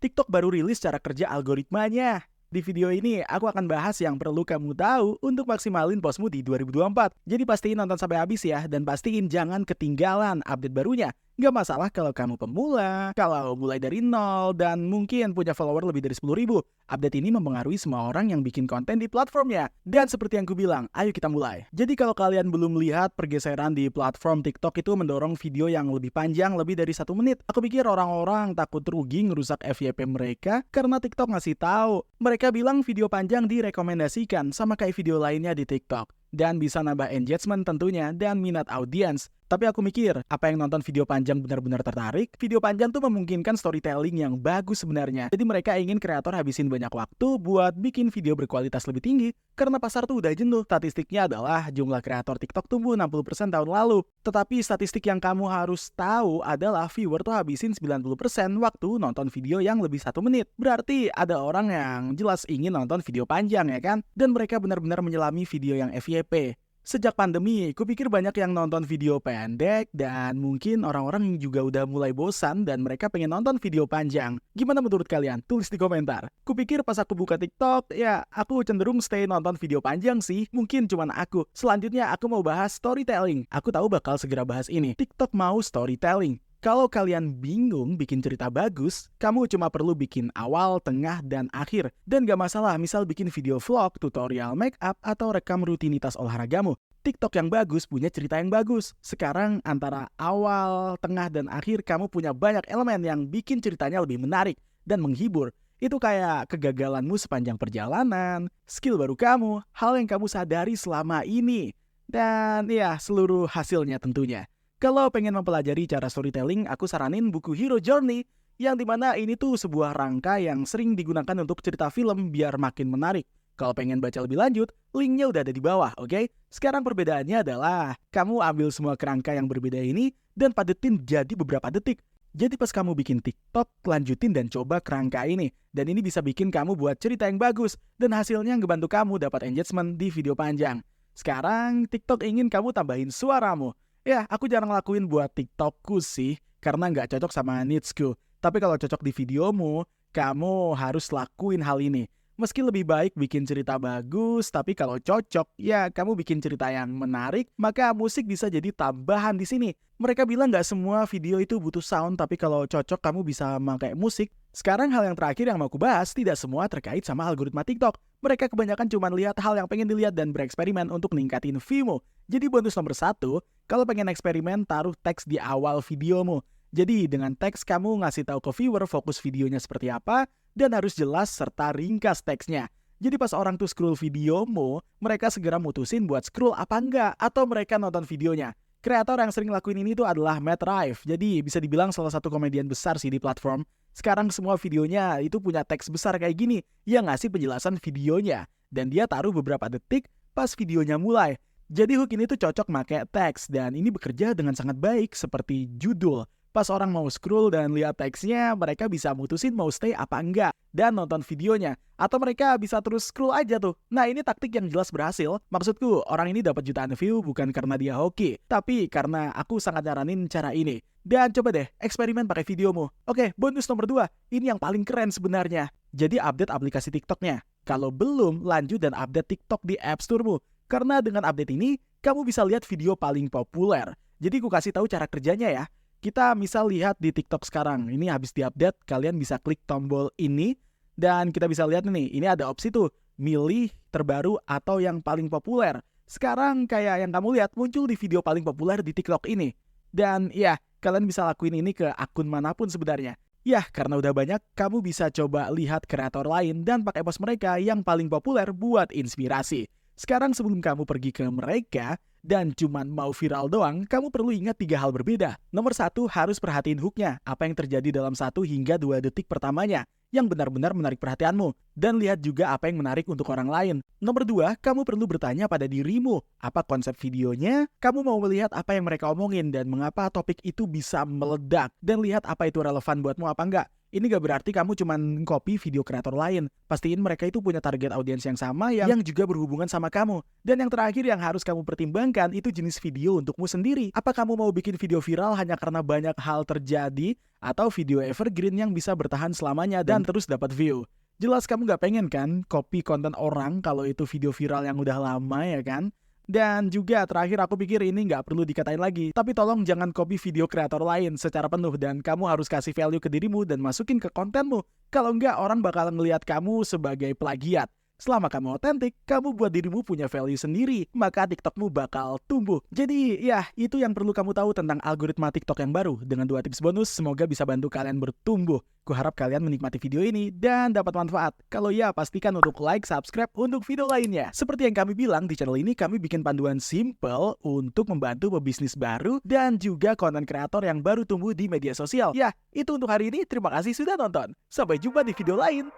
TikTok baru rilis cara kerja algoritmanya. Di video ini, aku akan bahas yang perlu kamu tahu untuk maksimalin posmu di 2024. Jadi pastiin nonton sampai habis ya, dan pastiin jangan ketinggalan update barunya. Gak masalah kalau kamu pemula, kalau mulai dari nol, dan mungkin punya follower lebih dari 10.000. Update ini mempengaruhi semua orang yang bikin konten di platformnya. Dan seperti yang ku bilang, ayo kita mulai. Jadi kalau kalian belum lihat pergeseran di platform TikTok itu mendorong video yang lebih panjang, lebih dari 1 menit. Aku pikir orang-orang takut rugi ngerusak FYP mereka karena TikTok ngasih tahu. Mereka bilang video panjang direkomendasikan sama kayak video lainnya di TikTok. Dan bisa nambah engagement tentunya dan minat audiens. Tapi aku mikir, apa yang nonton video panjang benar-benar tertarik? Video panjang tuh memungkinkan storytelling yang bagus sebenarnya. Jadi mereka ingin kreator habisin banyak waktu buat bikin video berkualitas lebih tinggi. Karena pasar tuh udah jenuh. Statistiknya adalah jumlah kreator TikTok tumbuh 60% tahun lalu. Tetapi statistik yang kamu harus tahu adalah viewer tuh habisin 90% waktu nonton video yang lebih 1 menit. Berarti ada orang yang jelas ingin nonton video panjang ya kan? Dan mereka benar-benar menyelami video yang FYP. Sejak pandemi, kupikir banyak yang nonton video pendek dan mungkin orang-orang juga udah mulai bosan dan mereka pengen nonton video panjang. Gimana menurut kalian? Tulis di komentar. Kupikir pas aku buka TikTok, ya aku cenderung stay nonton video panjang sih. Mungkin cuman aku. Selanjutnya aku mau bahas storytelling. Aku tahu bakal segera bahas ini. TikTok mau storytelling. Kalau kalian bingung bikin cerita bagus, kamu cuma perlu bikin awal, tengah, dan akhir. Dan gak masalah misal bikin video vlog, tutorial make up, atau rekam rutinitas olahragamu. TikTok yang bagus punya cerita yang bagus. Sekarang antara awal, tengah, dan akhir kamu punya banyak elemen yang bikin ceritanya lebih menarik dan menghibur. Itu kayak kegagalanmu sepanjang perjalanan, skill baru kamu, hal yang kamu sadari selama ini. Dan ya, seluruh hasilnya tentunya. Kalau pengen mempelajari cara storytelling, aku saranin buku Hero Journey, yang dimana ini tuh sebuah rangka yang sering digunakan untuk cerita film biar makin menarik. Kalau pengen baca lebih lanjut, linknya udah ada di bawah, oke? Sekarang perbedaannya adalah, kamu ambil semua kerangka yang berbeda ini, dan padetin jadi beberapa detik. Jadi pas kamu bikin TikTok, lanjutin dan coba kerangka ini. Dan ini bisa bikin kamu buat cerita yang bagus, dan hasilnya ngebantu kamu dapat engagement di video panjang. Sekarang, TikTok ingin kamu tambahin suaramu. Ya, aku jarang lakuin buat TikTokku sih, karena nggak cocok sama needsku. Tapi kalau cocok di videomu, kamu harus lakuin hal ini. Meski lebih baik bikin cerita bagus, tapi kalau cocok, ya kamu bikin cerita yang menarik, maka musik bisa jadi tambahan di sini. Mereka bilang nggak semua video itu butuh sound, tapi kalau cocok kamu bisa pakai musik. Sekarang hal yang terakhir yang mau aku bahas, tidak semua terkait sama algoritma TikTok. Mereka kebanyakan cuma lihat hal yang pengen dilihat dan bereksperimen untuk ningkatin view-mu. Jadi bonus nomor 1, kalau pengen eksperimen, taruh teks di awal videomu. Jadi dengan teks kamu ngasih tahu ke viewer fokus videonya seperti apa, dan harus jelas serta ringkas teksnya. Jadi pas orang tuh scroll videomu, mereka segera mutusin buat scroll apa enggak, atau mereka nonton videonya. Kreator yang sering lakuin ini tuh adalah Matt Rife, jadi bisa dibilang salah satu komedian besar sih di platform. Sekarang semua videonya itu punya teks besar kayak gini, yang ngasih penjelasan videonya. Dan dia taruh beberapa detik pas videonya mulai. Jadi hook ini tuh cocok pakai teks, dan ini bekerja dengan sangat baik seperti judul. Pas orang mau scroll dan lihat teksnya, mereka bisa mutusin mau stay apa enggak dan nonton videonya. Atau mereka bisa terus scroll aja tuh. Nah, ini taktik yang jelas berhasil. Maksudku, orang ini dapat jutaan view bukan karena dia hoki, tapi karena aku sangat nyaranin cara ini. Dan coba deh, eksperimen pakai videomu. Oke, bonus nomor 2. Ini yang paling keren sebenarnya. Jadi update aplikasi TikToknya. Kalau belum, lanjut dan update TikTok di App Store-mu. Karena dengan update ini, kamu bisa lihat video paling populer. Jadi aku kasih tahu cara kerjanya ya. Kita misal lihat di TikTok sekarang, ini habis diupdate, kalian bisa klik tombol ini, dan kita bisa lihat ini ada opsi tuh, milih terbaru atau yang paling populer. Sekarang kayak yang kamu lihat muncul di video paling populer di TikTok ini. Dan ya, kalian bisa lakuin ini ke akun manapun sebenarnya. Ya, karena udah banyak, kamu bisa coba lihat kreator lain dan pakai post mereka yang paling populer buat inspirasi. Sekarang sebelum kamu pergi ke mereka, dan cuman mau viral doang, kamu perlu ingat 3 hal berbeda. Nomor 1, harus perhatiin hooknya, apa yang terjadi dalam 1 hingga 2 detik pertamanya, yang benar-benar menarik perhatianmu. Dan lihat juga apa yang menarik untuk orang lain. Nomor 2, kamu perlu bertanya pada dirimu, apa konsep videonya, kamu mau melihat apa yang mereka omongin, dan mengapa topik itu bisa meledak, dan lihat apa itu relevan buatmu apa enggak. Ini gak berarti kamu cuman copy video kreator lain. Pastiin mereka itu punya target audiens yang sama yang juga berhubungan sama kamu. Dan yang terakhir yang harus kamu pertimbangkan itu jenis video untukmu sendiri. Apa kamu mau bikin video viral hanya karena banyak hal terjadi, atau video evergreen yang bisa bertahan selamanya dan terus dapat view? Jelas kamu gak pengen kan copy konten orang kalau itu video viral yang udah lama, ya kan? Dan juga terakhir aku pikir ini nggak perlu dikatain lagi. Tapi tolong jangan copy video kreator lain secara penuh. Dan kamu harus kasih value ke dirimu dan masukin ke kontenmu. Kalau nggak, orang bakal ngelihat kamu sebagai plagiat. Selama kamu otentik, kamu buat dirimu punya value sendiri, maka TikTokmu bakal tumbuh. Jadi ya, itu yang perlu kamu tahu tentang algoritma TikTok yang baru. Dengan 2 tips bonus, semoga bisa bantu kalian bertumbuh. Kuharap kalian menikmati video ini dan dapat manfaat. Kalau ya, pastikan untuk like, subscribe untuk video lainnya. Seperti yang kami bilang, di channel ini kami bikin panduan simple untuk membantu pebisnis baru dan juga konten kreator yang baru tumbuh di media sosial. Ya, itu untuk hari ini. Terima kasih sudah nonton. Sampai jumpa di video lain.